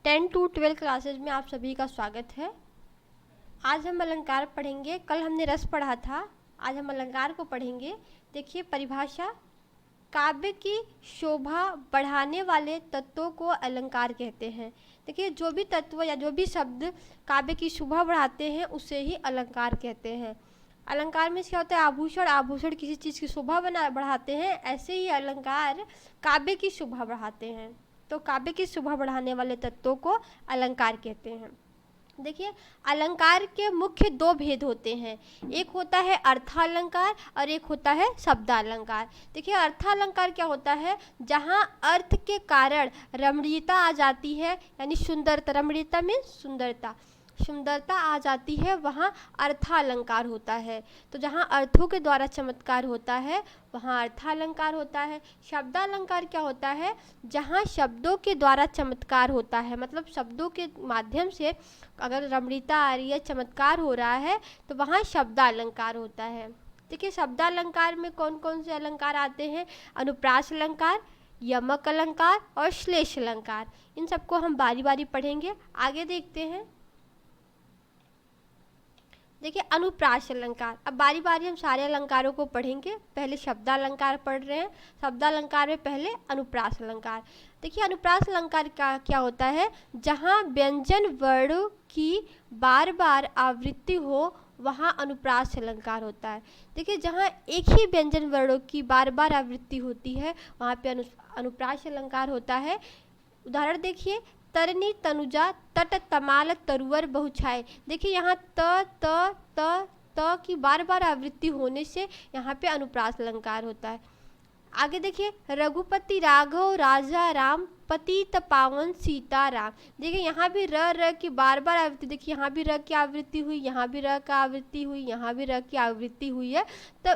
10 to 12 classes में आप सभी का स्वागत है। आज हम अलंकार पढ़ेंगे। कल हमने रस पढ़ा था, आज हम अलंकार को पढ़ेंगे। देखिए परिभाषा, काव्य की शोभा बढ़ाने वाले तत्वों को अलंकार कहते हैं। देखिए जो भी तत्व या जो भी शब्द काव्य की शोभा बढ़ाते हैं उसे ही अलंकार कहते हैं। अलंकार में क्या होता है? आभूषण, आभूषण किसी चीज़ की शोभा बढ़ाते हैं, ऐसे ही अलंकार काव्य की शोभा बढ़ाते हैं। तो काव्य की शोभा बढ़ाने वाले तत्वों को अलंकार कहते हैं। देखिए अलंकार के मुख्य दो भेद होते हैं, एक होता है अर्थालंकार और एक होता है शब्दालंकार। देखिए अर्थालंकार क्या होता है? जहाँ अर्थ के कारण रमणीयता आ जाती है, यानी सुंदरता, रमणीयता में सुंदरता, सुंदरता आ जाती है, वहाँ अर्थालंकार होता है। तो जहाँ अर्थों के द्वारा चमत्कार होता है वहाँ अर्थालंकार होता है। शब्दालंकार क्या होता है? जहाँ शब्दों के द्वारा चमत्कार होता है, मतलब शब्दों के माध्यम से अगर रमणीयता आ रही है, चमत्कार हो रहा है, तो वहाँ शब्दालंकार होता है। देखिए शब्दालंकार में कौन कौन से अलंकार आते हैं? अनुप्रास अलंकार, यमक अलंकार और श्लेष अलंकार। इन सबको हम बारी बारी पढ़ेंगे। आगे देखते हैं। देखिए अनुप्रास अलंकार, अब बारी बारी हम सारे अलंकारों को पढ़ेंगे। पहले शब्दालंकार पढ़ रहे हैं, शब्दालंकार में पहले अनुप्रास अलंकार। देखिए अनुप्रास अलंकार का क्या होता है? जहाँ व्यंजन वर्णों की बार बार आवृत्ति हो वहाँ अनुप्रास अलंकार होता है। देखिए जहाँ एक ही व्यंजन वर्णों की बार बार आवृत्ति होती है वहाँ पे अनुप्रास अलंकार होता है। उदाहरण देखिए, तरनी तनुजा तट तमाल तरुवर बहुछाए। देखिए यहाँ त की बार बार आवृत्ति होने से यहाँ पे अनुप्रास अलंकार होता है। आगे देखिए, रघुपति राघव राजा राम पतित पावन सीता राम। देखिए यहाँ भी र की बार बार आवृत्ति, देखिए यहाँ भी र की आवृत्ति हुई, यहाँ भी र का आवृत्ति हुई, यहाँ भी र की आवृत्ति हुई है। तो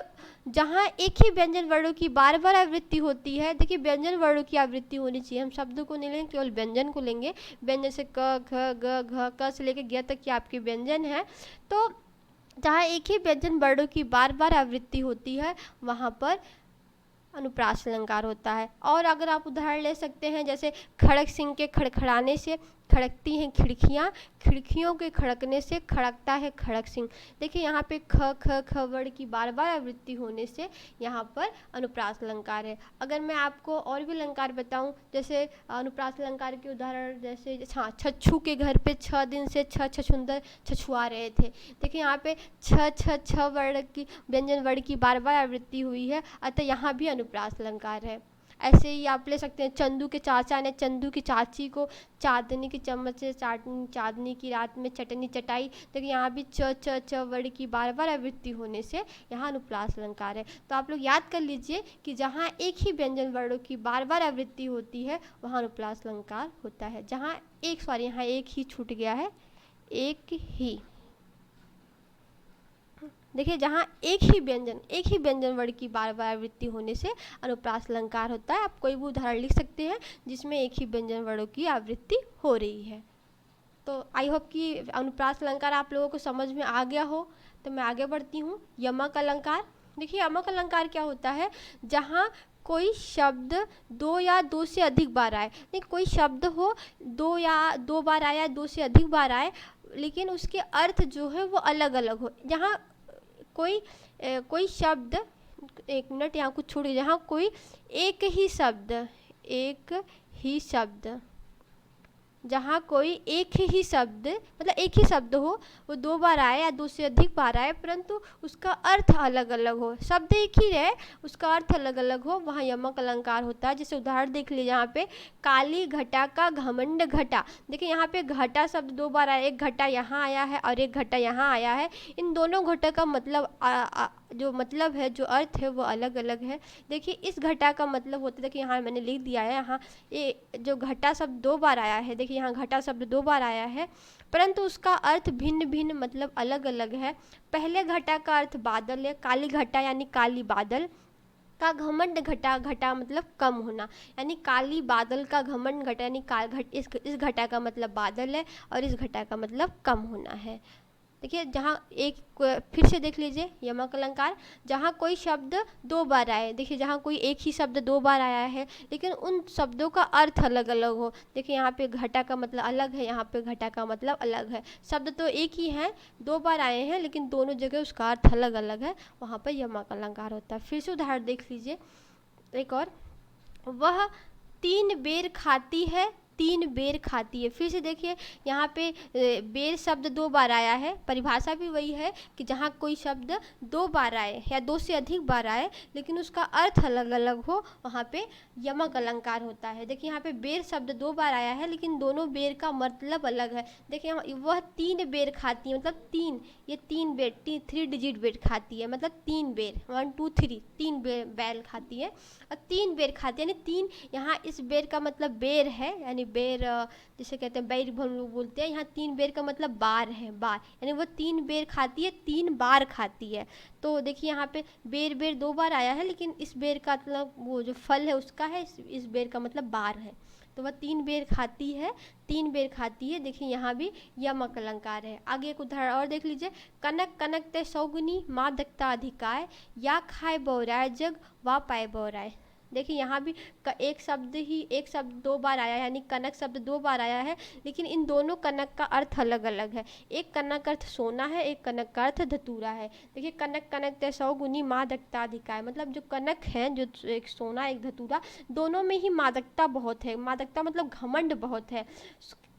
जहाँ एक ही व्यंजन वर्णों की बार बार आवृत्ति होती है, देखिए व्यंजन वर्णों की आवृत्ति होनी चाहिए। हम शब्द को नहीं लेंगे, केवल व्यंजन को लेंगे। व्यंजन से क ख ग घ क से लेकर ग तक की आपके व्यंजन है। तो जहाँ एक ही व्यंजन वर्णों की बार बार आवृत्ति होती है वहाँ पर अनुप्रास अलंकार होता है। और अगर आप उदाहरण ले सकते हैं, जैसे खड़क सिंह के खड़खड़ाने से खड़कती हैं खिड़कियाँ, खिड़कियों के खड़कने से खड़कता है खड़क सिंह। देखिए यहाँ पे ख ख ख वर्ड की बार बार आवृत्ति होने से यहाँ पर अनुप्रास अलंकार है। अगर मैं आपको और भी अलंकार बताऊँ, जैसे अनुप्रास अलंकार के उदाहरण, जैसे हाँ, छच्छू के घर पे 6 दिन से छछुंदर छछुआ रहे थे। देखिए यहाँ पे छ वर्ड की व्यंजन वर्ड की बार बार आवृत्ति हुई है, अतः यहाँ भी अनुप्रास अलंकार है। ऐसे ही आप ले सकते हैं, चंदू के चाचा ने चंदू की चाची को चांदनी की चम्मच से चाटनी, चांदनी की रात में चटनी चटाई। देखिए यहाँ भी च वर्ड की बार बार आवृत्ति होने से यहाँ अनुप्रास अलंकार है। तो आप लोग याद कर लीजिए कि जहाँ एक ही व्यंजन वर्णों की बार बार आवृत्ति होती है वहाँ अनुप्रास अलंकार होता है। जहाँ यहाँ एक ही छूट गया है, एक ही। देखिए जहाँ एक ही व्यंजन वर्ड की बार बार आवृत्ति होने से अनुप्रास अलंकार होता है। आप कोई भी उदाहरण लिख सकते हैं जिसमें एक ही व्यंजन वर्णों की आवृत्ति हो रही है। तो आई होप कि अनुप्रास अलंकार आप लोगों को समझ में आ गया हो। तो मैं आगे बढ़ती हूँ। यमक अलंकार। देखिए यमक अलंकार क्या होता है? जहाँ कोई शब्द दो या दो से अधिक बार आए, नहीं कोई शब्द हो दो बार आया, दो से अधिक बार आए, लेकिन उसके अर्थ जो है वो अलग अलग हो। जहाँ कोई शब्द, एक मिनट यहाँ कुछ छूट गया, जहाँ कोई एक ही शब्द, जहाँ कोई एक ही शब्द, मतलब एक ही शब्द हो, वो 2 बार आए या 2 से अधिक बार आए, परंतु उसका अर्थ अलग अलग हो। शब्द एक ही रहे, उसका अर्थ अलग अलग हो, वहाँ यमक अलंकार होता है। जैसे उदाहरण देख लीजिए, यहाँ पे काली घटा का घमंड घटा। देखिए यहाँ पे घटा शब्द 2 बार आया, एक घटा यहाँ आया है और एक घटा यहाँ आया है। इन दोनों घटा का मतलब जो मतलब है, जो अर्थ है वो अलग अलग है। देखिए इस घटा का मतलब होता है, देखिए यहाँ मैंने लिख दिया है, यहाँ ये जो घटा शब्द 2 बार आया है, देखिए यहाँ घटा शब्द 2 बार आया है, परंतु उसका अर्थ भिन्न भिन्न, मतलब अलग अलग है। पहले घटा का अर्थ बादल है, काली घटा यानी काली बादल का, घमंड घटा, घटा मतलब कम होना, यानी काली बादल का घमंड घटा यानी इस घटा का मतलब बादल है और इस घटा का मतलब कम होना है। देखिए जहाँ फिर से देख लीजिए यमक अलंकार, जहाँ कोई शब्द दो बार आए। देखिए जहाँ कोई एक ही शब्द दो बार आया है लेकिन उन शब्दों का अर्थ अलग अलग हो। देखिए यहाँ पे घटा का मतलब अलग है, यहाँ पे घटा का मतलब अलग है। शब्द तो एक ही है, दो बार आए हैं लेकिन दोनों जगह उसका अर्थ अलग अलग है, वहाँ पर यमक अलंकार होता है। फिर से उदाहरण देख लीजिए एक और, वह 3 बेर खाती है, 3 बेर खाती है। फिर से देखिए यहाँ पे बेर शब्द दो बार आया है। परिभाषा भी वही है कि जहाँ कोई शब्द दो बार आए या दो से अधिक बार आए लेकिन उसका अर्थ अलग अलग हो, वहाँ पे यमक अलंकार होता है। देखिए यहाँ पे बेर शब्द दो बार आया है लेकिन दोनों बेर का मतलब अलग है। देखिए वह 3 बेर खाती है, मतलब 3, ये 3 बेर, 3 डिजिट बेर खाती है, मतलब 3 बेर, 1 2 3, 3 बैल खाती है और 3 बेर खाती है, यानी 3, यहाँ इस बेर का मतलब बेर है, यानी बेर जिसे कहते हैं बैर हम लोग बोलते हैं। यहाँ 3 बेर का मतलब बार है, बार, यानी वो 3 बेर खाती है, 3 बार खाती है। तो देखिए यहाँ पे बेर बेर दो बार आया है लेकिन इस बेर का मतलब वो जो फल है उसका है, इस बेर का मतलब बार है। तो वह 3 बेर खाती है, 3 बेर खाती है। देखिए यहाँ भी यमक अलंकार है। आगे एक उदाहरण और देख लीजिए, कनक कनक ते सौगुनी माँ दक्ता अधिकाय, या खाए बौराय जग वा पाए बौराय। देखिए यहाँ भी एक शब्द दो बार आया है, यानी कनक शब्द दो बार आया है लेकिन इन दोनों कनक का अर्थ अलग अलग है। एक कनक का अर्थ सोना है, एक कनक का अर्थ धतूरा है। देखिए कनक कनक ते सौगुनी मादकता अधिकाय, मतलब जो कनक है, जो एक सोना एक धतूरा, दोनों में ही मादकता बहुत है। मादकता मतलब घमंड बहुत है।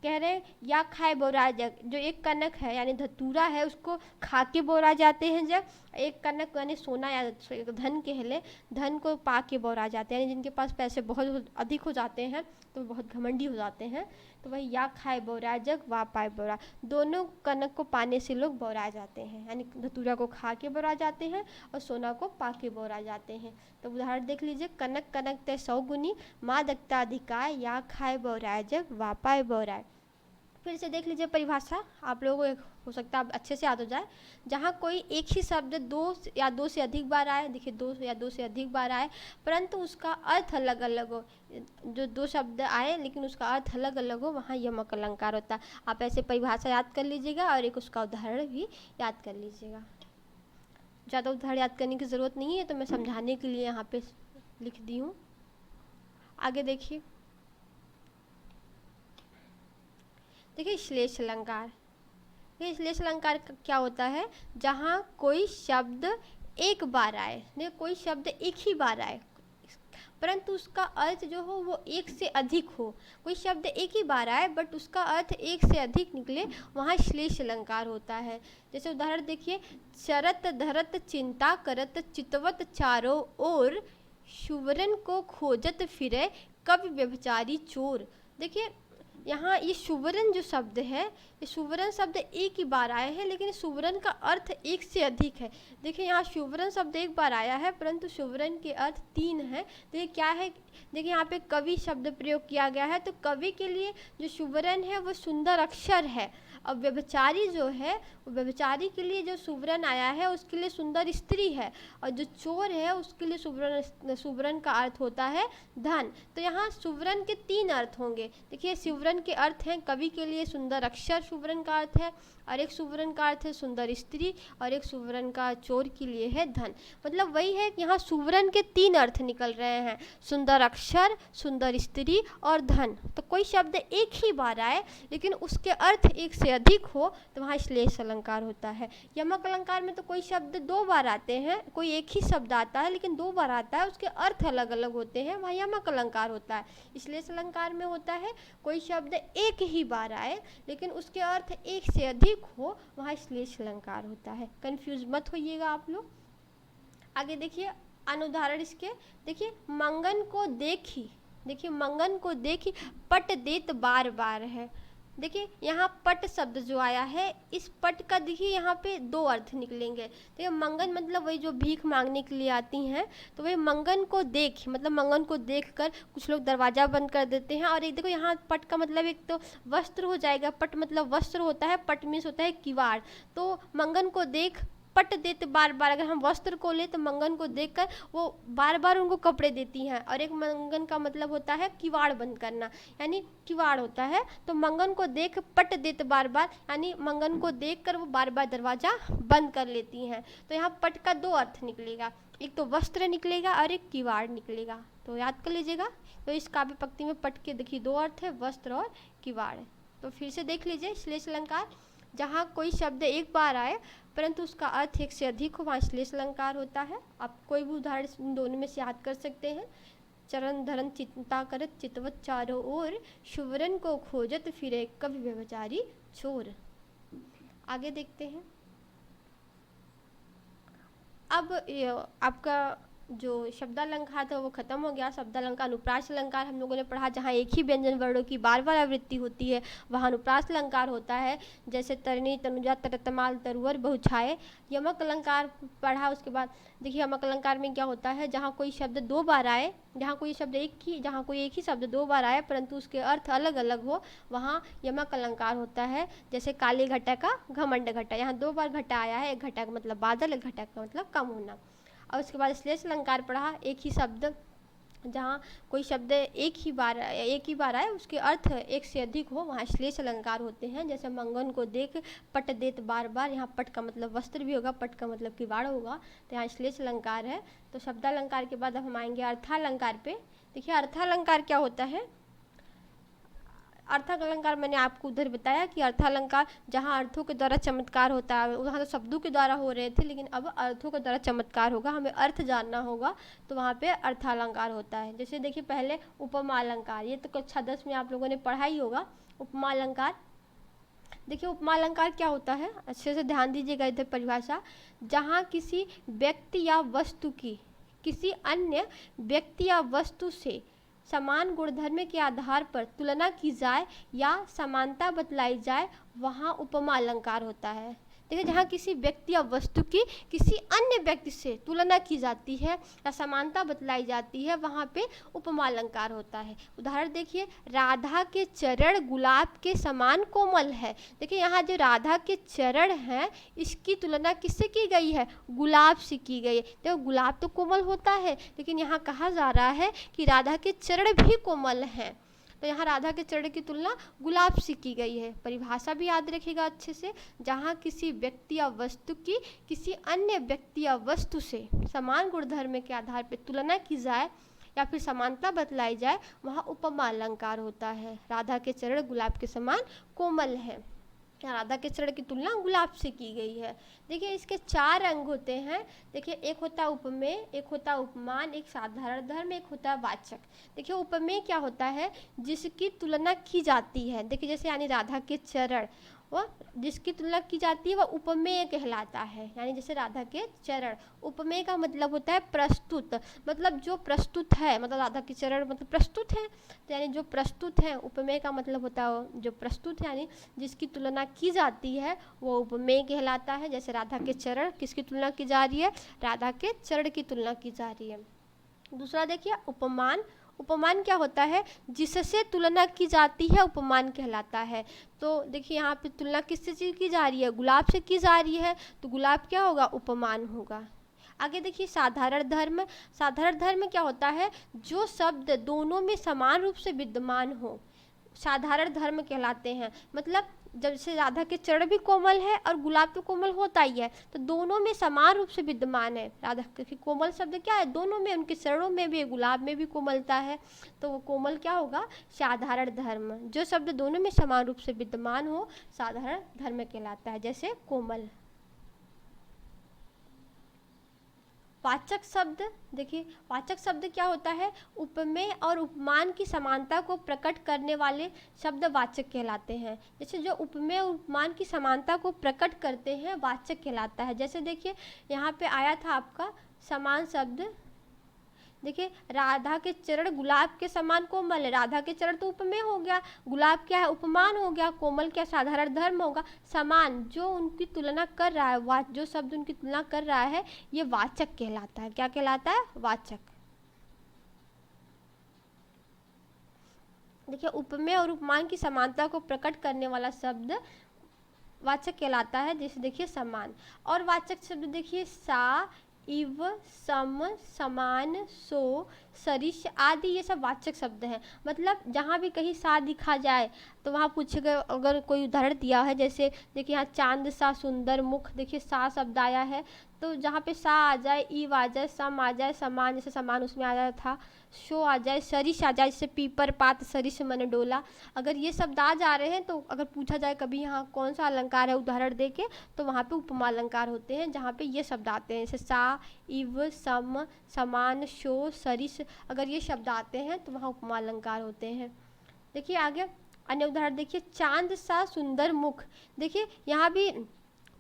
कह रहे हैं या खाए बोरा जग, जो एक कनक है यानी धतूरा है उसको खा के बोरा जाते हैं जग, एक कनक यानी सोना या धन कह ले, धन को पा के बोरा जाते हैं, यानी जिनके पास पैसे बहुत अधिक हो जाते हैं तो बहुत घमंडी हो जाते हैं। तो वही या खाए बोरा जग वा पाए बोरा, दोनों कनक को पाने से लोग बोरा जाते हैं, यानी धतूरा को खा के बोरा जाते हैं और सोना को पा के बोरा जाते हैं। तो उदाहरण देख लीजिए, कनक कनक ते सौगुनी माँ दक्ता अधिकाय, या खाए बोराय जग वा पाए बोराय। फिर से देख लीजिए परिभाषा, आप लोगों को हो सकता है अच्छे से याद हो जाए। जहाँ कोई एक ही शब्द दो से अधिक बार आए, देखिए दो या दो से अधिक बार आए परंतु उसका अर्थ अलग अलग हो, जो दो शब्द आए लेकिन उसका अर्थ अलग अलग हो, वहाँ यमक अलंकार होता है। आप ऐसे परिभाषा याद कर लीजिएगा और एक उसका उदाहरण भी याद कर लीजिएगा। ज़्यादा उदाहरण याद करने की ज़रूरत नहीं है, तो मैं समझाने के लिए यहाँ पे लिख दी हूँ। आगे देखिए, देखिए श्लेष अलंकार। ये श्लेष अलंकार क्या होता है, जहाँ कोई शब्द एक बार आए, देखिए कोई शब्द एक ही बार आए परंतु उसका अर्थ जो हो वो एक से अधिक हो। कोई शब्द एक ही बार आए बट उसका अर्थ एक से अधिक निकले, वहाँ श्लेष अलंकार होता है। जैसे उदाहरण देखिए, चरत धरत चिंता करत चितवत चारों ओर, सुवरन को खोजत फिरे कवि व्यभिचारी चोर। देखिए यहाँ ये सुवरन जो शब्द है, ये सुवरन शब्द एक ही बार आए हैं लेकिन सुवरन का अर्थ एक से अधिक है। देखिए यहाँ सुवरन शब्द एक बार आया है परंतु सुवरन के अर्थ 3 है। देखिए क्या है, देखिए यहाँ पे कवि शब्द प्रयोग किया गया है, तो कवि के लिए जो सुवरन है वो सुंदर अक्षर है, और व्यभिचारी जो है वो व्यभिचारी के लिए जो सुवरन आया है उसके लिए सुंदर स्त्री है, और जो चोर है उसके लिए सुवरन का अर्थ होता है धन। तो यहाँ सुवरन के 3 अर्थ होंगे। देखिए सुवरन के अर्थ हैं, कवि के लिए सुंदर अक्षर सुवरन का अर्थ है, और एक सुवरन का अर्थ है सुंदर स्त्री, और एक सुवरन का चोर के लिए है धन। मतलब वही है कि यहाँ सुवरन के 3 अर्थ निकल रहे हैं, सुंदर अक्षर, सुंदर स्त्री और धन। तो कोई शब्द एक ही बार आए लेकिन उसके अर्थ एक से अधिक हो तो वहाँ श्लेष अलंकार होता है। यमक अलंकार में तो कोई शब्द 2 बार आते हैं, कोई एक ही शब्द आता है लेकिन 2 बार आता है, उसके अर्थ अलग अलग होते हैं, वहाँ यमक अलंकार होता है। श्लेष अलंकार में होता है कोई शब्द एक ही बार आए लेकिन उसके अर्थ एक से अधिक हो, वहाँ श्लेष अलंकार होता है। कंफ्यूज मत होइएगा आप लोग। आगे देखिए अनुदाहरण इसके, देखिए मंगन को देखी, देखिए मंगन को देखी पट देत बार बार है। देखिए यहाँ पट शब्द जो आया है, इस पट का देखिए यहाँ पे 2 अर्थ निकलेंगे। देखिए मंगन मतलब वही जो भीख मांगने के लिए आती हैं, तो वही मंगन को देख मतलब मंगन को देखकर कुछ लोग दरवाज़ा बंद कर देते हैं। और एक देखो यहाँ पट का मतलब एक तो वस्त्र हो जाएगा, पट मतलब वस्त्र होता है, पट मीन्स होता है किवाड़। तो मंगन को देख पट देत बार बार। अगर हम वस्त्र को ले तो मंगन को देखकर वो बार बार उनको कपड़े देती हैं। और एक मंगन का मतलब होता है किवाड़ बंद करना, यानी किवाड़ होता है, तो मंगन को देख पट देत बार बार, यानी मंगन को देखकर वो बार बार दरवाजा बंद कर लेती हैं। तो यहाँ पट का दो अर्थ निकलेगा, एक तो वस्त्र निकलेगा और एक किवाड़ निकलेगा, तो याद कर लीजिएगा। तो इस काव्य पंक्ति में पट के देखिए दो अर्थ है, वस्त्र और किवाड़। तो फिर से देख लीजिए श्लेष अलंकार, जहाँ कोई शब्द एक बार आए परंतु उसका अर्थ एक से अधिक हो, वहाँ श्लेष अलंकार होता है। आप कोई भी उदाहरण इन दोनों में से याद कर सकते हैं। चरण धरन चिंता करत चितवत चारों ओर, शुवरन को खोजत फिरे कवि व्यभिचारी चोर। आगे देखते हैं। अब आपका जो शब्दालंकार था वो खत्म हो गया। शब्दालंकार अनुप्रास अलंकार हम लोगों ने पढ़ा, जहाँ एक ही व्यंजन वर्णों की बार बार आवृत्ति होती है वहाँ अनुप्रास अलंकार होता है। जैसे तरणी, तनुजा, तरतमाल, तरुवर, बहुछाये। यमक अलंकार पढ़ा। उसके बाद देखिए यमक अलंकार में क्या होता है, जहाँ कोई शब्द दो बार आए, जहाँ कोई एक ही शब्द दो बार आए परंतु उसके अर्थ अलग अलग हो, वहाँ यमक अलंकार होता है। जैसे काली घटा का घमंड घटा, यहाँ दो बार घटा आया है, एक घटा का मतलब बादल, एक घटा का मतलब कम होना। और उसके बाद श्लेष अलंकार पढ़ा, एक ही शब्द, जहाँ कोई शब्द एक ही बार आए उसके अर्थ एक से अधिक हो, वहाँ श्लेष अलंकार होते हैं। जैसे मंगन को देख पट देत बार बार, यहाँ पट का मतलब वस्त्र भी होगा, पट का मतलब किवाड़ होगा, तो यहाँ श्लेष अलंकार है। तो शब्दालंकार के बाद अब हम आएंगे अर्थालंकार पे। देखिए अर्थालंकार क्या होता है। अर्थालंकार मैंने आपको उधर बताया कि अर्थालंकार जहाँ अर्थों के द्वारा चमत्कार होता है, वहाँ तो शब्दों के द्वारा हो रहे थे, लेकिन अब अर्थों के द्वारा चमत्कार होगा, हमें अर्थ जानना होगा, तो वहाँ पे अर्थालंकार होता है। जैसे देखिए पहले उपमा अलंकार, ये तो कक्षा 10 में आप लोगों ने पढ़ा ही होगा। उपमा अलंकार, देखिए उपमा अलंकार क्या होता है, अच्छे से ध्यान दीजिएगा इधर परिभाषा। जहाँ किसी व्यक्ति या वस्तु की किसी अन्य व्यक्ति या वस्तु से समान गुणधर्म के आधार पर तुलना की जाए या समानता बतलाई जाए, वहाँ उपमा अलंकार होता है। देखिए जहाँ किसी व्यक्ति या वस्तु की किसी अन्य व्यक्ति से तुलना की जाती है या समानता बतलाई जाती है, वहाँ पे उपमा अलंकार होता है। उदाहरण देखिए, राधा के चरण गुलाब के समान कोमल है। देखिए यहाँ जो राधा के चरण हैं इसकी तुलना किससे की गई है, गुलाब से की गई है। देखो गुलाब तो कोमल होता है, लेकिन यहाँ कहा जा रहा है कि राधा के चरण भी कोमल हैं, तो यहाँ राधा के चरण की तुलना गुलाब से की गई है। परिभाषा भी याद रखिएगा अच्छे से। जहाँ किसी व्यक्ति या वस्तु की किसी अन्य व्यक्ति या वस्तु से समान गुणधर्म के आधार पर तुलना की जाए या फिर समानता बतलाई जाए, वहाँ उपमा अलंकार होता है। राधा के चरण गुलाब के समान कोमल है, राधा के चरण की तुलना गुलाब से की गई है। देखिए इसके 4 अंग होते हैं। देखिए एक होता है उपमेय, एक होता है उपमान, एक साधारण धर्म, एक होता है वाचक। देखिए उपमेय क्या होता है, जिसकी तुलना की जाती है। देखिए जैसे यानी राधा के चरण, वह जिसकी तुलना की जाती है वह उपमेय कहलाता है। यानी जैसे राधा के चरण, उपमेय का मतलब होता है प्रस्तुत, मतलब जो प्रस्तुत है, मतलब राधा के चरण मतलब प्रस्तुत है, तो यानी जो प्रस्तुत है। उपमेय का मतलब होता है जो प्रस्तुत है, यानी जिसकी तुलना की जाती है वो उपमेय कहलाता है। जैसे राधा के चरण, किसकी तुलना की जा रही है, राधा के चरण की तुलना की जा रही है। दूसरा देखिए उपमान, उपमान क्या होता है, जिससे तुलना की जाती है उपमान कहलाता है। तो देखिए यहाँ पे तुलना किससे की जा रही है, गुलाब से की जा रही है, तो गुलाब क्या होगा, उपमान होगा। आगे देखिए साधारण धर्म, साधारण धर्म क्या होता है, जो शब्द दोनों में समान रूप से विद्यमान हो, साधारण धर्म कहलाते हैं। मतलब जैसे राधा के चरण भी कोमल है और गुलाब तो कोमल होता ही है, तो दोनों में समान रूप से विद्यमान है। राधा के कोमल शब्द क्या है, दोनों में, उनके चरणों में भी गुलाब में भी कोमलता है, तो वो कोमल क्या होगा, साधारण धर्म। जो शब्द दोनों में समान रूप से विद्यमान हो साधारण धर्म कहलाता है, जैसे कोमल। वाचक शब्द, देखिए वाचक शब्द क्या होता है, उपमेय और उपमान की समानता को प्रकट करने वाले शब्द वाचक कहलाते हैं। जैसे जो उपमेय और उपमान की समानता को प्रकट करते हैं वाचक कहलाता है। जैसे देखिए यहाँ पे आया था आपका समान शब्द, देखिए राधा के चरण गुलाब के समान कोमल है, राधा के चरण तो उपमेय हो गया, गुलाब क्या है, उपमान हो गया, कोमल क्या साधारण धर्म होगा। समान जो उनकी तुलना कर रहा है, जो शब्द उनकी तुलना कर रहा है ये वाचक कहलाता है। क्या कहलाता है, वाचक। देखिए उपमेय और उपमान की समानता को प्रकट करने वाला शब्द वाचक कहलाता है। जैसे देखिए समान, और वाचक शब्द देखिए सा, इव, सम, समान, सो, सरिश आदि, ये सब वाचक शब्द हैं। मतलब जहाँ भी कहीं सा दिखा जाए तो वहाँ पूछेगा, अगर कोई उदाहरण दिया है, जैसे देखिए यहाँ चांद सा सुंदर मुख, देखिए सा शब्द आया है, तो जहाँ पे सा आ जाए, ईव आ जाए, सम आ जाए, समान जैसे समान उसमें आ जाता था, शो आ जाए, सरिश आ जाए, जैसे पीपर पात सरिश मन डोला, अगर ये शब्द आ जा रहे हैं तो अगर पूछा जाए कभी यहाँ कौन सा अलंकार है उदाहरण दे के, तो वहाँ पे उपमा अलंकार होते हैं जहाँ पे ये शब्द आते हैं, जैसे सा, इव, सम, समान, शो, सरिश, अगर ये शब्द आते हैं तो वहाँ उपमा अलंकार होते हैं। देखिए आगे अन्य उदाहरण देखिए, चांद सा सुंदर मुख, देखिए यहाँ भी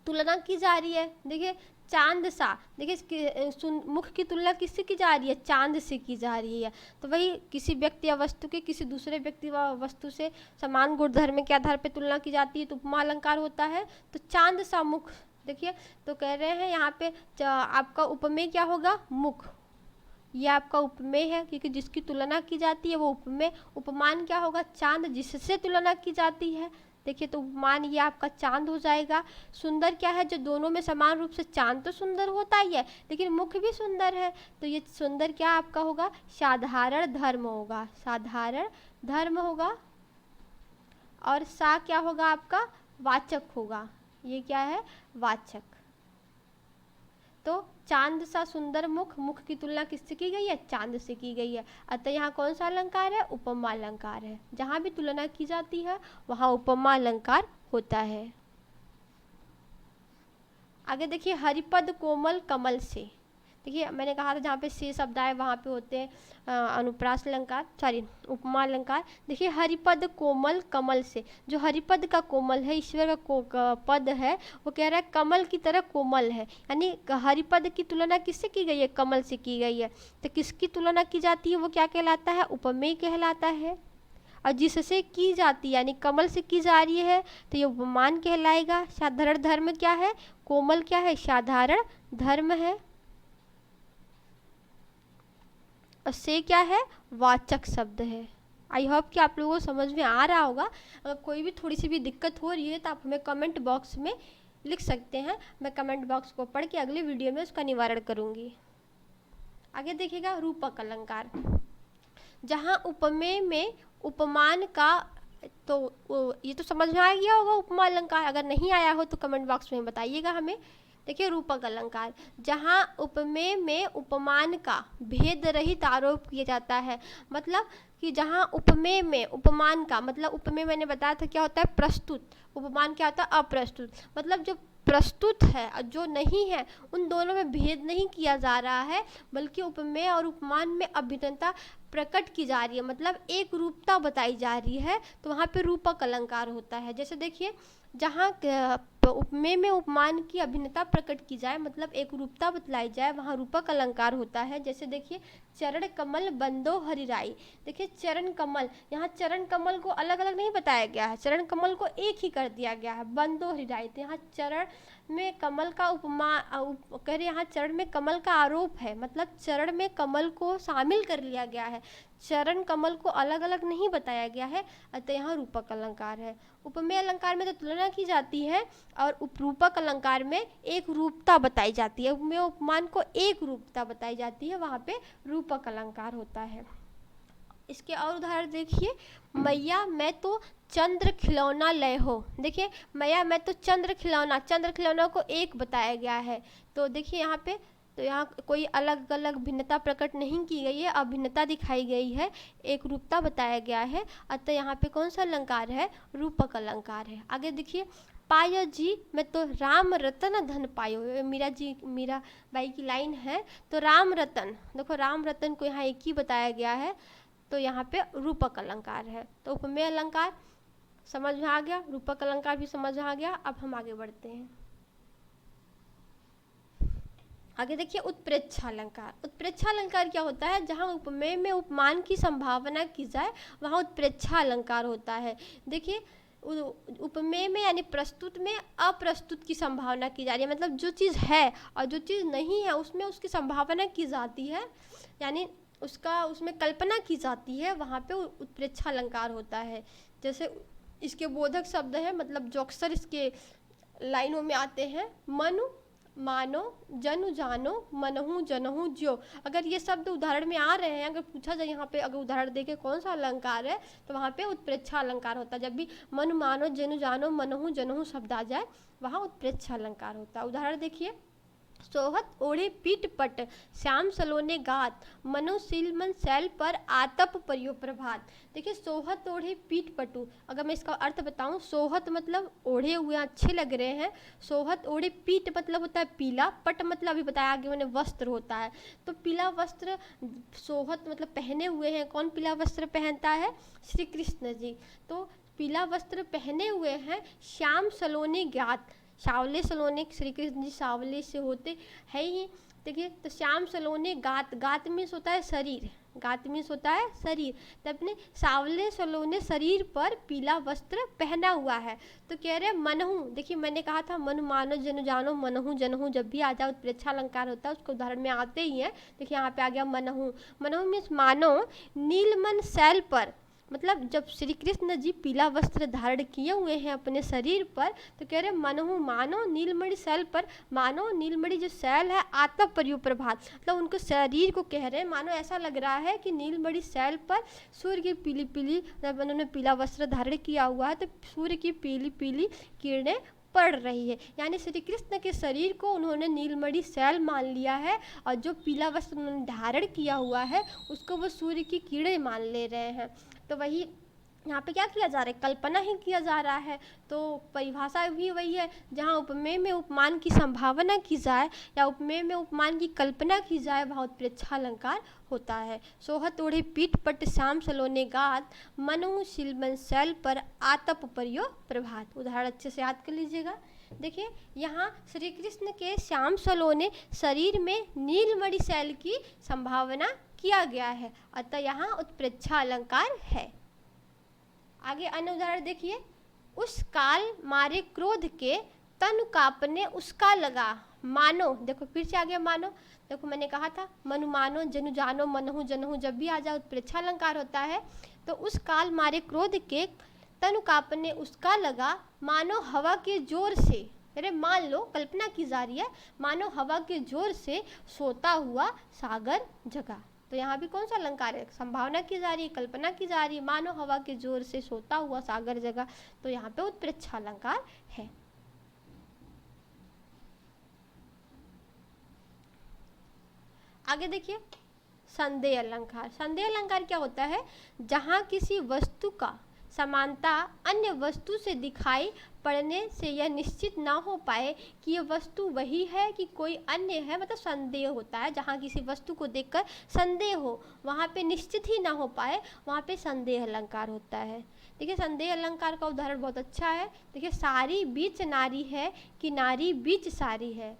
तुलना की जा रही है। देखिए चांद सा, देखिए मुख की तुलना किससे की जा रही है, चांद से की जा रही है। तो वही किसी व्यक्ति या वस्तु के किसी दूसरे व्यक्ति व वस्तु से समान गुणधर्म के आधार पर तुलना की जाती है तो उपमा अलंकार होता है। तो चांद सा मुख, देखिए तो कह रहे हैं यहाँ पे आपका उपमेय क्या होगा, मुख, ये आपका उपमेय है, क्योंकि जिसकी तुलना की जाती है वो उपमेय। उपमान क्या होगा, चांद, जिससे तुलना की जाती है। देखिए तो उपमान ये आपका चांद हो जाएगा। सुंदर क्या है, जो दोनों में समान रूप से, चांद तो सुंदर होता ही है लेकिन मुख भी सुंदर है, तो ये सुंदर क्या आपका होगा, साधारण धर्म होगा, साधारण धर्म होगा। और सा क्या होगा आपका, वाचक होगा, ये क्या है, वाचक। तो चांद सा सुंदर मुख, मुख की तुलना किससे की गई है, चांद से की गई है, अतः यहाँ कौन सा अलंकार है, उपमा अलंकार है। जहाँ भी तुलना की जाती है वहाँ उपमा अलंकार होता है। आगे देखिए, हरिपद कोमल कमल से, देखिए मैंने कहा था जहाँ पे से शब्द आए वहाँ पे होते हैं अनुप्रास अलंकार, सॉरी उपमा अलंकार। देखिए हरिपद कोमल कमल से, जो हरिपद का कोमल है, ईश्वर का पद है, वो कह रहा है कमल की तरह कोमल है, यानी हरिपद की तुलना किससे की गई है, कमल से की गई है। तो किसकी तुलना की जाती है वो क्या कहलाता है, उपमेय कहलाता है। और जिससे की जाती है यानी कमल से की जा रही है तो ये उपमान कहलाएगा। साधारण धर्म क्या है, कोमल क्या है, साधारण धर्म है। और से क्या है, वाचक शब्द है। आई होप कि आप लोगों को समझ में आ रहा होगा। अगर कोई भी थोड़ी सी भी दिक्कत हो रही है तो आप हमें कमेंट बॉक्स में लिख सकते हैं, मैं कमेंट बॉक्स को पढ़ के अगली वीडियो में उसका निवारण करूँगी। आगे देखिएगा, रूपक अलंकार, जहाँ उपमेय में उपमान का, तो ये तो समझ में आ गया होगा उपमा अलंकार, अगर नहीं आया हो तो कमेंट बॉक्स में बताइएगा हमें। देखिए रूपक अलंकार, जहाँ उपमेय में उपमान का भेद रहित आरोप किया जाता है, मतलब कि जहाँ उपमेय में उपमान का, मतलब उपमेय मैंने बताया था क्या होता है, प्रस्तुत, उपमान क्या होता है, अप्रस्तुत, मतलब जो प्रस्तुत है और जो नहीं है उन दोनों में भेद नहीं किया जा रहा है, बल्कि उपमेय और उपमान में अभिन्नता प्रकट की जा रही है, मतलब एक रूपता बताई जा रही है, तो वहाँ पे रूपक अलंकार होता है। जैसे देखिए जहाँ उपमेय में उपमान की अभिन्नता प्रकट की जाए, मतलब एक रूपता बतलाई जाए, वहाँ रूपक अलंकार होता है। जैसे देखिए, चरण कमल बंदो हरिराई, देखिए चरण कमल, यहाँ चरण कमल को अलग अलग नहीं बताया गया है, चरण कमल को एक ही कर दिया गया है, बंदो हरिराई। तो यहाँ चरण में कमल का उपमा कह रहे, यहाँ चरण में कमल का आरोप है, मतलब चरण में कमल को शामिल कर लिया गया है, चरण कमल को अलग अलग नहीं बताया गया है, अतः यहाँ रूपक अलंकार है। उपमेय अलंकार में तो तुलना की जाती है और उपरूपक अलंकार में एक रूपता बताई जाती है, उपमेय उपमान को एक रूपता बताई जाती है, वहाँ पे रूपक अलंकार होता है। इसके और उदाहरण देखिए, मैया मैं तो चंद्र खिलौना लय हो, देखिए मैया मैं तो चंद्र खिलौना, चंद्र खिलौना को एक बताया गया है, तो देखिए यहाँ पे तो यहाँ कोई अलग अलग भिन्नता प्रकट नहीं की गई है, अभिन्नता दिखाई गई है, एक रूपता बताया गया है, अतः यहाँ पे कौन सा अलंकार है, रूपक अलंकार है। आगे देखिए, पायो जी मैं तो राम रतन धन पायो, मीरा बाई की लाइन है, तो राम रतन, देखो राम रतन को यहाँ एक ही बताया गया है, तो यहाँ पे रूपक अलंकार है। तो उपमेय अलंकार समझ में आ गया, रूपक अलंकार भी समझ में आ गया। अब हम आगे बढ़ते हैं। आगे देखिए, उत्प्रेक्षा अलंकार, उत्प्रेक्षा अलंकार क्या होता है, जहाँ उपमेय में उपमान की संभावना की जाए वहाँ उत्प्रेक्षा अलंकार होता है। देखिए उपमेय में यानी प्रस्तुत में अप्रस्तुत की संभावना की जा रही है, मतलब जो चीज़ है और जो चीज़ नहीं है उसमें उसकी संभावना की जाती है, यानी उसमें कल्पना की जाती है, वहाँ पे उत्प्रेक्षा अलंकार होता है। जैसे इसके बोधक शब्द है, मतलब जो अक्सर इसके लाइनों में आते हैं। मनु मानो जनु जानो मनहु जनहु ज्यो। अगर ये शब्द उदाहरण में आ रहे हैं, अगर पूछा जाए यहाँ पे अगर उदाहरण देके कौन सा अलंकार है, तो वहाँ पे उत्प्रेक्षा अलंकार होता है। जब भी मनु मानो जनु जानो मनहु जनहु शब्द आ जाए, वहाँ उत्प्रेक्षा अलंकार होता है। उदाहरण देखिए, सोहत ओढ़े पीठ पट श्याम सलोने गात मनुशील मन शैल पर आतप परियो प्रभात। देखिए, सोहत ओढ़े पीठ पटु, अगर मैं इसका अर्थ बताऊं, सोहत मतलब ओढ़े हुए अच्छे लग रहे हैं, सोहत ओढ़े पीठ मतलब होता है पीला, पट मतलब अभी बताया आगे मैंने वस्त्र होता है, तो पीला वस्त्र सोहत मतलब पहने हुए हैं। कौन पीला वस्त्र पहनता है? श्री कृष्ण जी। तो पीला वस्त्र पहने हुए हैं, श्याम सलोने गात, सावले सलोने, श्री कृष्ण जी सावले से होते है ही। देखिए, तो श्याम सलोने गात, गात मीन्स होता है शरीर, गात मीन्स होता है शरीर, तो अपने सावले सलोने शरीर पर पीला वस्त्र पहना हुआ है। तो कह रहे मनहु, देखिए मैंने कहा था मनु मानो जनु जानो मनहु जनहु, जब भी आ जाओ उत्प्रेक्षा अलंकार होता है, उसको उदाहरण में आते ही है। देखिए यहाँ पे आ गया मनहु, मनहु मीन्स मानो नीलमन शैल पर, मतलब जब श्री कृष्ण जी पीला वस्त्र धारण किए हुए हैं अपने शरीर पर, तो कह रहे मनहु मानो नीलमणि शैल पर, मानो नीलमणि जो शैल है आतप परियो प्रभात, मतलब उनको शरीर को कह रहे हैं, मानो ऐसा लग रहा है कि नीलमणि शैल पर सूर्य की पीली पीली, जब उन्होंने पीला वस्त्र धारण किया हुआ है तो सूर्य की पीली पीली किरणें पड़ रही है। यानी श्री कृष्ण के शरीर को उन्होंने नीलमणि शैल मान लिया है, और जो पीला वस्त्र उन्होंने धारण किया हुआ है उसको वो सूर्य की किरणें मान ले रहे हैं। तो वही यहाँ पे क्या किया जा रहा है? कल्पना ही किया जा रहा है। तो परिभाषा भी वही है, जहाँ उपमेय में उपमान की संभावना की जाए या उपमेय में उपमान की कल्पना की जाए, वहाँ उत्प्रेक्षा अलंकार होता है। सोहत ओढ़े पीठ पट श्याम सलोने गात मनहु शिलमन शैल पर आतप परियो प्रभात। उदाहरण अच्छे से याद कर लीजिएगा। देखिए, यहाँ श्री कृष्ण के श्याम सलोने शरीर में नीलमणि शैल की संभावना किया गया है, अतः यहाँ उत्प्रेक्षा अलंकार है। आगे अन्य उदाहरण देखिए, उस काल मारे क्रोध के तन कांपने उसका लगा मानो। देखो फिर से आ गया मानो। देखो मैंने कहा था मनु मानो जनु जानो मनहु जनहु, जब भी आ जाओ उत्प्रेक्षा अलंकार होता है। तो उस काल मारे क्रोध के तन कांपने उसका लगा मानो हवा के जोर से, अरे मान लो कल्पना की जा रही है, मानो हवा के जोर से सोता हुआ सागर जगा। तो यहाँ भी कौन सा अलंकार है? संभावना की जा रही है, कल्पना की जा रही है, मानो हवा के जोर से सोता हुआ सागर जगा, तो यहाँ पे उत्प्रेक्षा अलंकार है। आगे देखिए, संदेह अलंकार। संदेह अलंकार क्या होता है? जहाँ किसी वस्तु का समानता अन्य वस्तु से दिखाई पड़ने से यह निश्चित ना हो पाए कि यह वस्तु वही है कि कोई अन्य है, मतलब संदेह होता है। जहाँ किसी वस्तु को देखकर संदेह हो, वहाँ पे निश्चित ही ना हो पाए, वहाँ पे संदेह अलंकार होता है। देखिए, संदेह अलंकार का उदाहरण बहुत अच्छा है। देखिए, सारी बीच नारी है कि नारी बीच सारी है,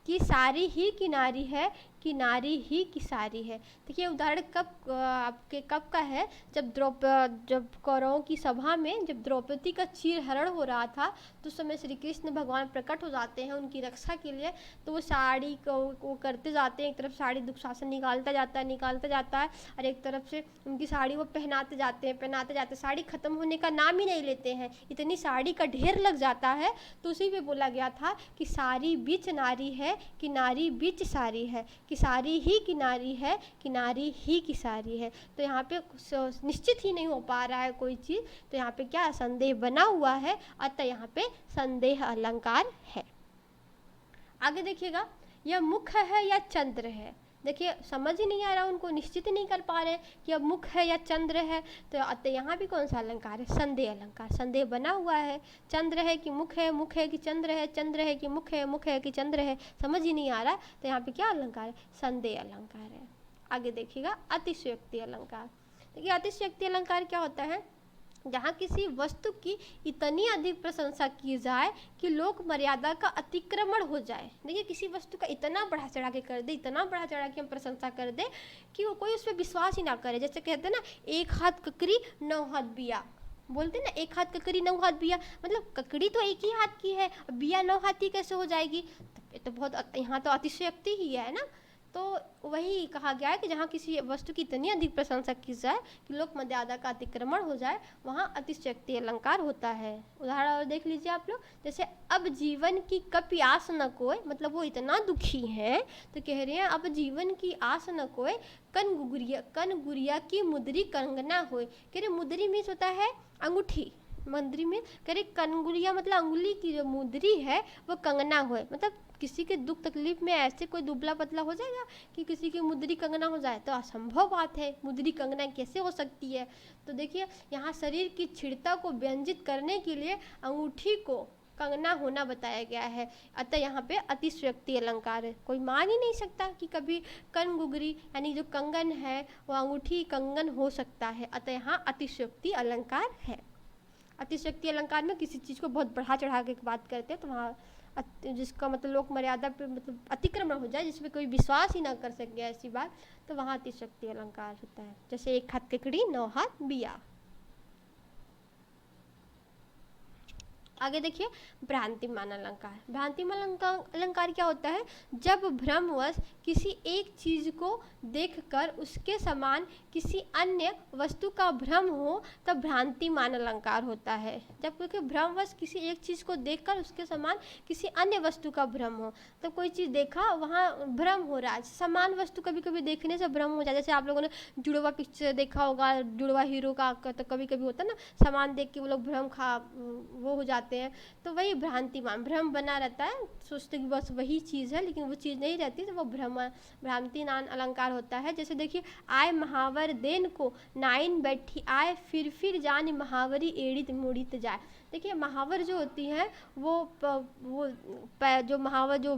कि सारी ही की नारी है कि नारी ही की सारी है। देखिए, उदाहरण कब का है? जब कौरवों की सभा में जब द्रौपदी का चीरहरण हो रहा था, तो उस समय श्री कृष्ण भगवान प्रकट हो जाते हैं उनकी रक्षा के लिए। तो वो साड़ी को करते जाते हैं, एक तरफ साड़ी दुशासन निकालता जाता है, और एक तरफ से उनकी साड़ी वो पहनाते जाते हैं, साड़ी ख़त्म होने का नाम ही नहीं लेते हैं, इतनी साड़ी का ढेर लग जाता है। तो उसी में बोला गया था कि सारी बीच नारी है कि नारी बीच सारी है, कि सारी ही की नारी है कि नारी ही की सारी है। तो यहाँ पे निश्चित ही नहीं हो पा रहा है कोई चीज़, तो यहाँ पे क्या संदेह बना हुआ है, अतः यहाँ पे संदेह अलंकार है। आगे देखिएगा, यह मुख है या चंद्र है। देखिए, समझ ही नहीं आ रहा, उनको निश्चित नहीं कर पा रहे कि अब मुख है या चंद्र है, तो अतः यहाँ भी कौन सा अलंकार है? संदेह अलंकार। संदेह बना हुआ है, चंद्र है कि मुख है कि चंद्र है, चंद्र है कि मुख है कि चंद्र है, समझ ही नहीं आ रहा, तो यहाँ पे क्या अलंकार है? संदेह अलंकार है। आगे देखिएगा, अतिशयोक्ति अलंकार। देखिए, अतिशयोक्ति अलंकार क्या होता है? जहाँ किसी वस्तु की इतनी अधिक प्रशंसा की जाए कि लोक मर्यादा का अतिक्रमण हो जाए। देखिए, किसी वस्तु का इतना बढ़ा चढ़ा के कर दे, इतना बढ़ा चढ़ा के हम प्रशंसा कर दे कि वो कोई उस पर विश्वास ही ना करे। जैसे कहते हैं ना, एक हाथ ककड़ी 9 हाथ बिया, बोलते हैं ना, एक हाथ ककड़ी 9 हाथ बिया, मतलब ककड़ी तो एक ही हाथ की है, बिया 9 हाथ की कैसे हो जाएगी? तो बहुत यहाँ तो अतिशयोक्ति ही है ना। तो वही कहा गया है कि जहाँ किसी वस्तु की इतनी अधिक प्रशंसा की जाए कि लोक मर्यादा का अतिक्रमण हो जाए, वहाँ अतिशयोक्ति अलंकार होता है। उदाहरण और देख लीजिए आप लोग, जैसे अब जीवन की कपि आस न कोय, मतलब वो इतना दुखी हैं तो कह रहे हैं अब जीवन की आस न कोय, कन गुड़िया की मुद्री कंगना होय। कह रहे मुद्री मीन्स होता है अंगूठी, मुद्री में कह रहे कनगुड़िया मतलब अंगुली की जो मुद्री है वो कंगना होए, मतलब किसी के दुख तकलीफ में ऐसे कोई दुबला पतला हो जाएगा कि किसी की मुद्री कंगना हो जाए, तो असंभव बात है, मुद्री कंगना कैसे हो सकती है। तो देखिए यहाँ शरीर की छिड़ता को व्यंजित करने के लिए अंगूठी को कंगना होना बताया गया है। अतः यहाँ पे अतिशयोक्ति अलंकार है। कोई मान ही नहीं सकता कि कभी कन गुगरी यानी जो कंगन है वो अंगूठी कंगन हो सकता है। अतः यहाँ अतिशयोक्ति अलंकार है। अतिशयोक्ति अलंकार में किसी चीज़ को बहुत बढ़ा चढ़ा के बात करते हैं, तो वहाँ जिसका मतलब लोक मर्यादा पे मतलब अतिक्रमण हो जाए, जिसमें कोई विश्वास ही ना कर सके ऐसी बात, तो वहाँ अतिशयोक्ति अलंकार होता है। जैसे एक हाथ केकड़ी 9 हाथ बिया। आगे देखिए भ्रांतिमान अलंकार। भ्रांतिमान अलंकार क्या होता है, जब भ्रमवश किसी एक चीज को देखकर उसके समान किसी अन्य वस्तु का भ्रम हो तब भ्रांतिमान अलंकार होता है। जब क्योंकि भ्रमवश किसी एक चीज को देखकर उसके समान किसी अन्य वस्तु का भ्रम हो, तो कोई चीज देखा वहाँ भ्रम हो रहा है, समान वस्तु कभी कभी देखने से भ्रम हो जाए। जैसे आप लोगों ने जुड़वा पिक्चर देखा होगा, जुड़वा हीरो का, तो कभी कभी होता है ना सामान देख के वो लोग भ्रम वो हो जाते हैं, तो वही भ्रांतिमान, भ्रम बना रहता है, सोचते कि बस वही चीज़ है लेकिन वो चीज़ नहीं रहती, तो वो भ्रांतिमान अलंकार होता है। जैसे देखिए आय महावर देन को नाइन बैठी आय, फिर जान महावरी एड़ित मुड़ित जाए। देखिए महावर जो होती हैं वो जो महावर जो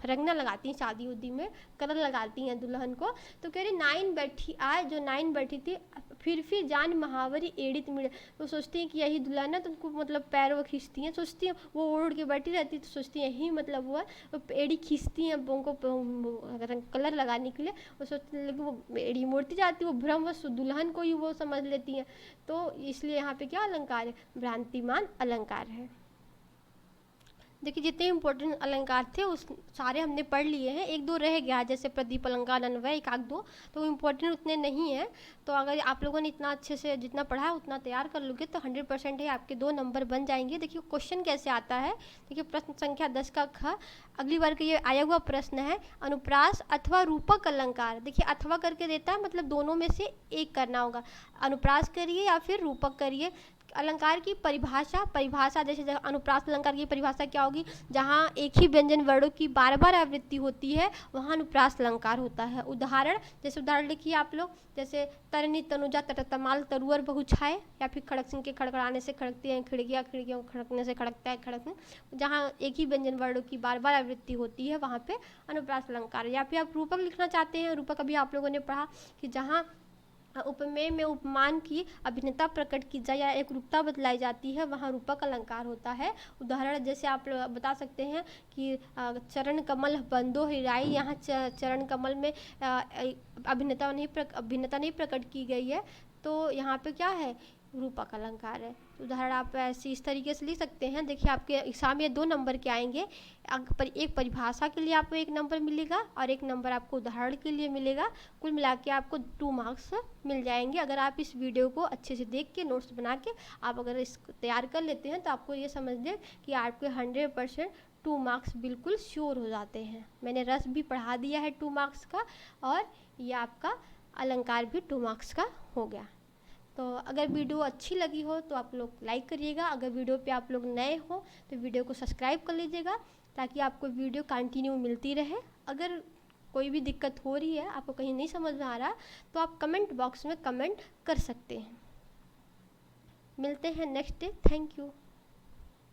रंगना लगाती हैं शादी उदी में, कलर लगाती हैं दुल्हन को, तो कह रही नाइन बैठी आय, जो नाइन बैठी थी, फिर जान महावरी एड़ित मिड़े, वो सोचती हैं कि यही दुल्हन है, तो उनको मतलब पैर वो खींचती हैं, सोचती हैं वो ओढ़ के बैठी रहती है तो सोचती हैं यही मतलब वो है, वो एड़ी खींचती हैं उनको कलर लगाने के लिए, वो सोचती हैं लेकिन वो एड़ी मोड़ती जाती है, वो भ्रमवश दुल्हन को ही वो समझ लेती हैं। तो इसलिए यहाँ पे क्या अलंकार है, भ्रांतिमान अलंकार है। देखिए जितने इंपॉर्टेंट अलंकार थे उस सारे हमने पढ़ लिए हैं, एक दो रह गया जैसे प्रदीप अलंकार, अन्वय, एक आध दो, तो इम्पोर्टेंट उतने नहीं हैं। तो अगर आप लोगों ने इतना अच्छे से जितना पढ़ा है उतना तैयार कर लोगे तो 100% है आपके 2 नंबर बन जाएंगे। देखिए क्वेश्चन कैसे आता है, देखिए प्रश्न संख्या 10 का ख, अगली बार का ये आया हुआ प्रश्न है, अनुप्रास अथवा रूपक अलंकार। देखिए अथवा करके देता है, मतलब दोनों में से एक करना होगा, अनुप्रास करिए या फिर रूपक करिए। अलंकार की परिभाषा जैसे अनुप्रास अलंकार की परिभाषा क्या होगी, जहाँ एक ही व्यंजन वर्णों की बार बार आवृत्ति होती है वहाँ अनुप्रास अलंकार होता है। उदाहरण जैसे उदाहरण लिखिए आप लोग, जैसे तरनी तनुजा तमाल तरुअर बहु छाए, या फिर खड़क सिंह के खड़खड़ाने से खड़कती हैं खिड़कियाँ, खिड़कियों को खड़कने से खड़कता है खड़कने, जहाँ एक ही व्यंजन वर्णों की बार बार आवृत्ति होती है वहाँ पे अनुप्रास अलंकार। या फिर आप रूपक लिखना चाहते हैं, रूपक अभी आप लोगों ने पढ़ा कि जहाँ उपमेय में उपमान की अभिन्नता प्रकट की जाए या एक रूपता बतलाई जाती है वहाँ रूपक अलंकार होता है। उदाहरण जैसे आप बता सकते हैं कि चरण कमल बंदो हिराई, यहाँ चरण कमल में अभिन्नता नहीं प्रकट की गई है, तो यहाँ पे क्या है, रूपक अलंकार है। उदाहरण आप ऐसे इस तरीके से लिख सकते हैं। देखिए आपके एग्जाम में 2 नंबर के आएंगे, एक परिभाषा के लिए आपको 1 नंबर मिलेगा और 1 नंबर आपको उदाहरण के लिए मिलेगा। कुल मिला के आपको 2 मार्क्स मिल जाएंगे अगर आप इस वीडियो को अच्छे से देख के नोट्स बना के आप अगर इसको तैयार कर लेते हैं, तो आपको ये समझ लें कि आपके 100% 2 मार्क्स बिल्कुल श्योर हो जाते हैं। मैंने रस भी पढ़ा दिया है 2 मार्क्स का, और ये आपका अलंकार भी 2 मार्क्स का हो गया। तो अगर वीडियो अच्छी लगी हो तो आप लोग लाइक करिएगा, अगर वीडियो पे आप लोग नए हो तो वीडियो को सब्सक्राइब कर लीजिएगा ताकि आपको वीडियो कंटिन्यू मिलती रहे। अगर कोई भी दिक्कत हो रही है, आपको कहीं नहीं समझ में आ रहा, तो आप कमेंट बॉक्स में कमेंट कर सकते हैं। मिलते हैं नेक्स्ट डे। Thank you.